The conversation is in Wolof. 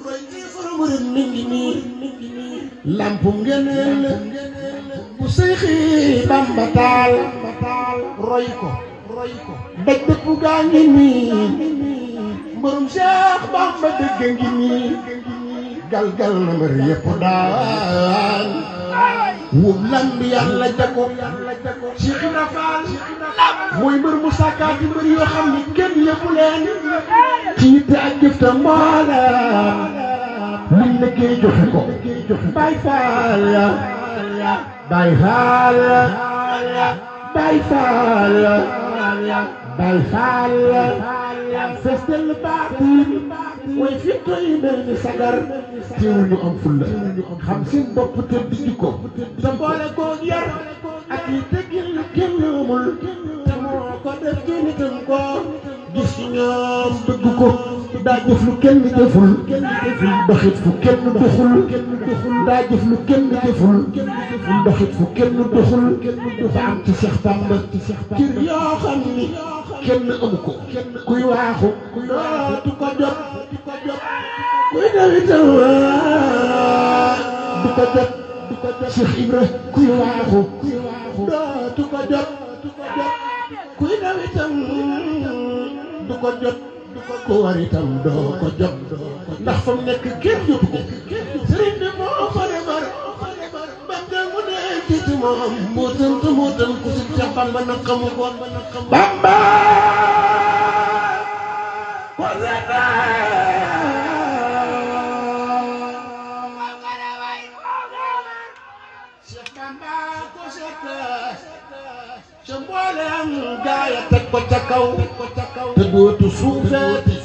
roy ci murid mi ngi nii lampum ngëneel bu Seyxi Bamba taal roy ko daj dëpp gaa ngi nii mbërum Cheikh Bamba dëgg ngi nii galgal na mbër yëpp daan wub lamb yàlla jako Cheikh Ibra Fall mooy mbër mu sàkkaati mbër yoo xam ni kenn yëpp leen ci yitte ak jëf te mbooleem luñ liggéey joxe ko Baay Faal Baay Faal Baay Faal Baay Faal festel baatin way fi toy mel ni sagar teewul ñu am fulla xam seen bopp te di jikko te boole koo yar ak yi teggil lu kenn amul te moo ko def ci nitam ko gis ci ñoom bëgg ko daa jëf lu kenn jëful doxit fu kenn doxul daa jëf lu kenn jëful doxit fu kenn doxul ba am ci Seex Bamba cër yoo xam ni kenn amu ko kuy waaxu dootu ko jot kuy dawital du ko jot Cheikh Ibra kuy waaxu dootu ko jot kuy dawital du ko jot ku war itam doo ko jot ndax fa mu nekk kenn jotu ko sëriñ bi moo ko defar ba mu ne ci moom muutam ku si Seex Bamba nag xamu ko Bamba ko zeta Seex Bamba ko zeta ca mboolem gaaya teg ko ca kaw te dootu suufeeti